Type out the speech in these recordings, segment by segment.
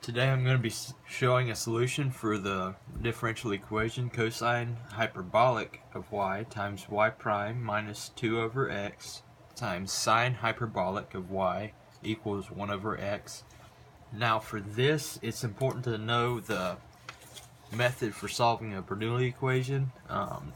Today I'm going to be showing a solution for the differential equation cosine hyperbolic of y times y prime minus 2 over x times sine hyperbolic of y equals 1 over x. Now for this, it's important to know the method for solving a Bernoulli equation.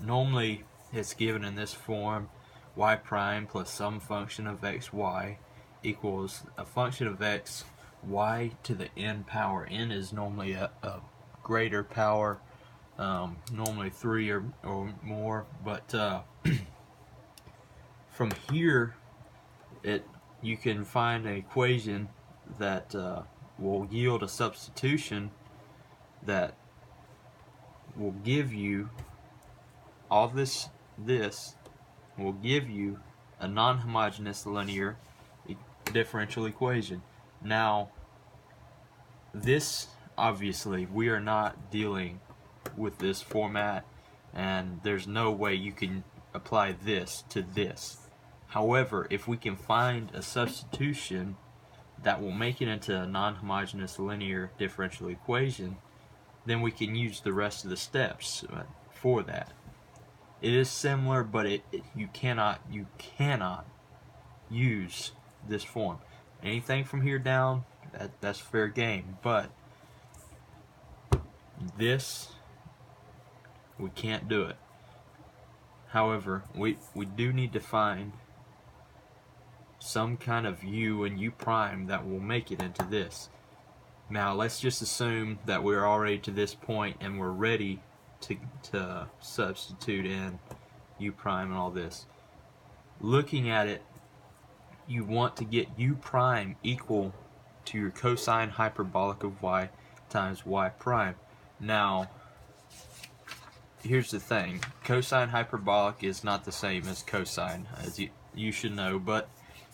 Normally it's given in this form: y prime plus some function of xy equals a function of x y to the n power. N is normally a greater power, normally 3 or more, but from here you can find an equation that will yield a substitution that will give you all this will give you a non-homogeneous linear differential equation. Now this, obviously, we are not dealing with this format, and there's no way you can apply this to this. However, if we can find a substitution that will make it into a non-homogeneous linear differential equation, then we can use the rest of the steps for that. It is similar, but you cannot use this form. Anything from here down, that's fair game, but this, we can't do it. However, we do need to find some kind of u and u prime that will make it into this. Now let's just assume that we're already to this point and we're ready to substitute in u prime and all this. Looking at it, you want to get u prime equal to your cosine hyperbolic of y times y prime. Now here's the thing: cosine hyperbolic is not the same as cosine, as you should know, but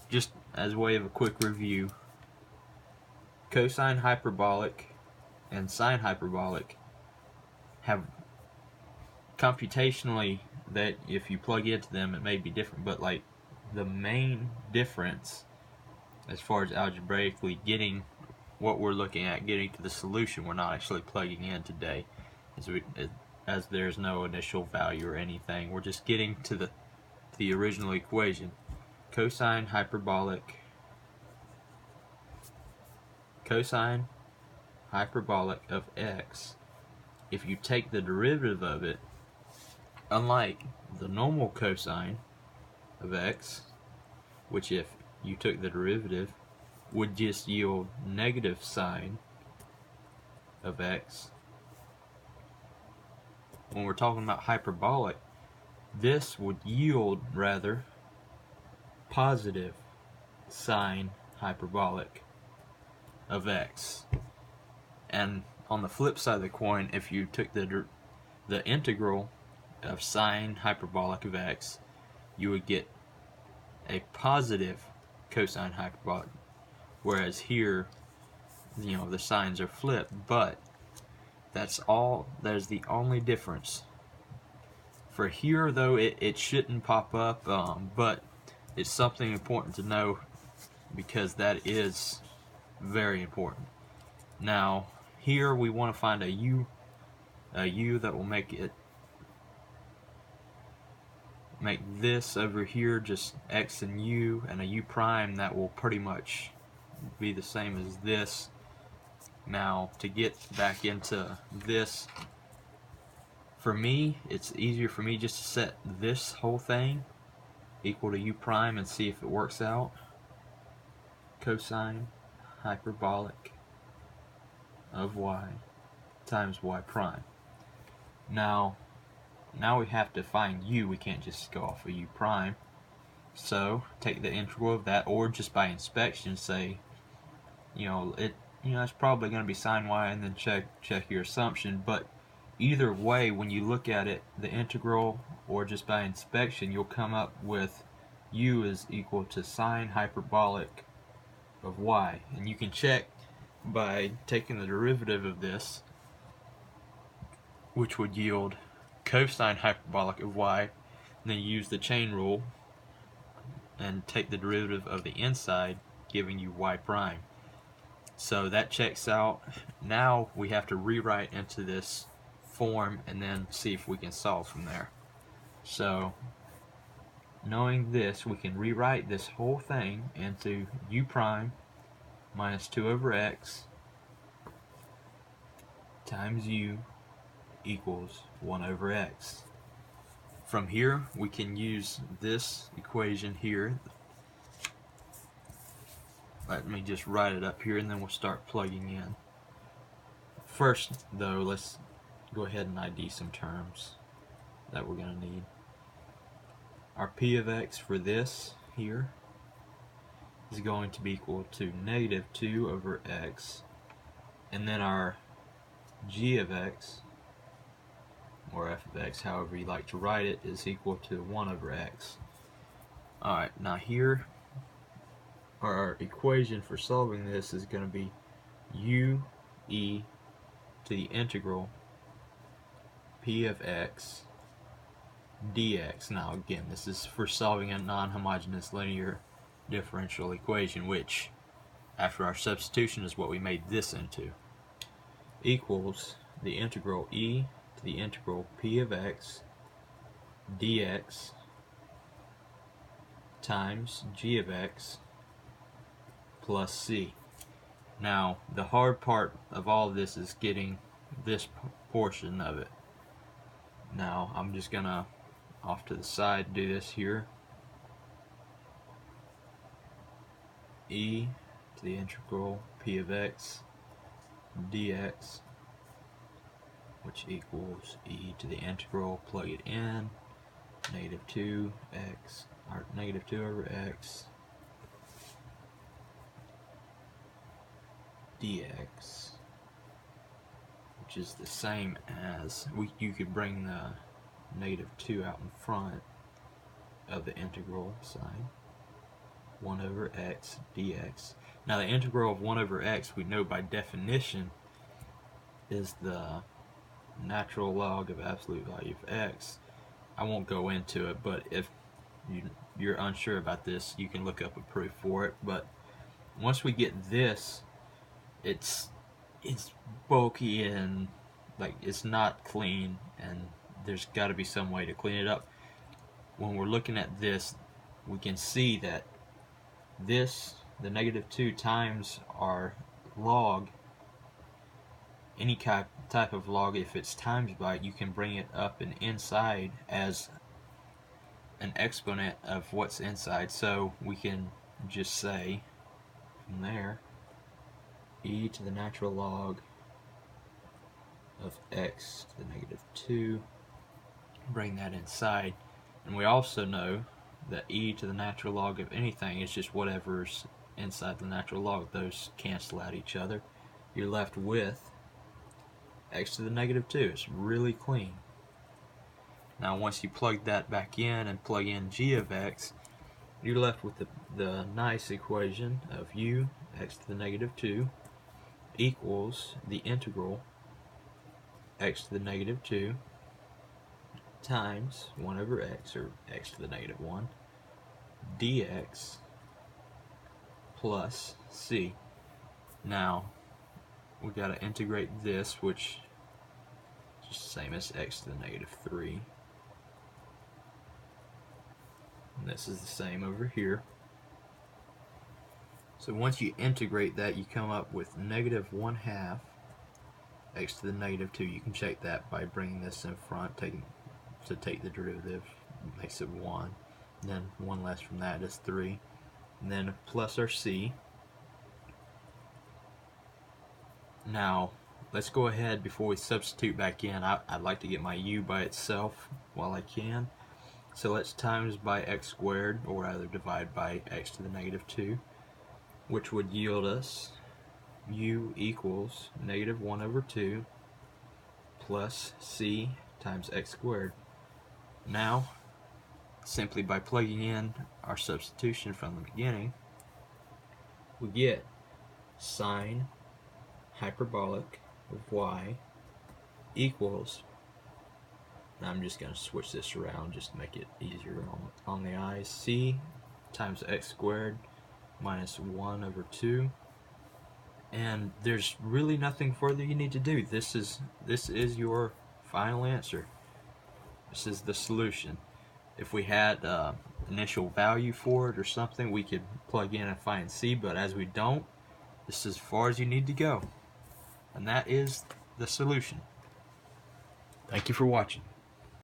just as a way of a quick review, cosine hyperbolic and sine hyperbolic have computationally, that if you plug into them it may be different, but like the main difference as far as algebraically getting what we're looking at, getting to the solution we're not actually plugging in today, as there's no initial value or anything. We're just getting to the original equation. Cosine hyperbolic of x, if you take the derivative of it, unlike the normal cosine of x, which if you took the derivative would just yield negative sine of x, when we're talking about hyperbolic, this would yield rather positive sine hyperbolic of x. And on the flip side of the coin, if you took the integral of sine hyperbolic of x, you would get a positive cosine hyperbolic, whereas here, the signs are flipped. But that's the only difference. For here though, it shouldn't pop up, but it's something important to know because that is very important. Now here we want to find a u that will make this over here just x and u, and a u prime that will pretty much be the same as this. Now to get back into this, for me it's easier for me just to set this whole thing equal to u prime and see if it works out. Cosine hyperbolic of y times y prime. Now we have to find u. We can't just go off of u prime, so take the integral of that, or just by inspection say, it's probably going to be sine y, and then check your assumption. But either way, when you look at it, the integral or just by inspection, you'll come up with u is equal to sine hyperbolic of y. And you can check by taking the derivative of this, which would yield cosine hyperbolic of y, and then use the chain rule and take the derivative of the inside, giving you y prime. So that checks out. Now we have to rewrite into this form and then see if we can solve from there. So knowing this, we can rewrite this whole thing into u prime minus 2 over x times u equals 1 over x. From here, we can use this equation here. Let me just write it up here and then we'll start plugging in. First, though, let's go ahead and ID some terms that we're going to need. Our p of x for this here is going to be equal to negative 2 over x, and then our g of x, or f of x, however you like to write it, is equal to 1 over x. Alright, now here our equation for solving this is going to be u e to the integral p of x dx. Now again, this is for solving a non-homogeneous linear differential equation, which after our substitution is what we made this into, equals the integral e to the integral p of x dx times g of x plus c. Now the hard part of all of this is getting this portion of it. Now I'm just gonna off to the side do this here. E to the integral p of x dx, which equals e to the integral, plug it in, negative 2x, or negative 2 over x dx, which is the same as, you could bring the negative 2 out in front of the integral sign, 1 over x dx. Now the integral of 1 over x, we know by definition, is the natural log of absolute value of x. I won't go into it, but if you're unsure about this, you can look up a proof for it. But once we get this, it's bulky and like it's not clean, and there's got to be some way to clean it up. When we're looking at this, we can see that this, the negative 2 times our log, any type of log, if it's times by it, you can bring it up and inside as an exponent of what's inside. So we can just say from there, e to the natural log of x to the negative 2, bring that inside. And we also know that e to the natural log of anything is just whatever's inside the natural log. Those cancel out each other. You're left with x to the negative 2. It's really clean. Now once you plug that back in and plug in g of x, you're left with the nice equation of u x to the negative 2 equals the integral x to the negative 2 times 1 over x, or x to the negative 1, dx plus c. Now we got to integrate this, which is the same as x to the negative 3. And this is the same over here. So once you integrate that, you come up with negative 1/2 x to the negative 2. You can check that by bringing this in front, take the derivative, makes it 1. And then 1 less from that is 3. And then plus our c. Now let's go ahead, before we substitute back in, I'd like to get my u by itself while I can. So let's times by x squared, or rather divide by x to the negative 2, which would yield us u equals negative 1 over 2 plus c times x squared. Now, simply by plugging in our substitution from the beginning, we get sine hyperbolic of y equals, now I'm just going to switch this around just to make it easier on the eyes, c times x squared minus 1 over 2 And there's really nothing further you need to do. This is your final answer. This is the solution. If we had initial value for it or something, we could plug in and find C, but as we don't, this is as far as you need to go. And that is the solution. Thank you for watching.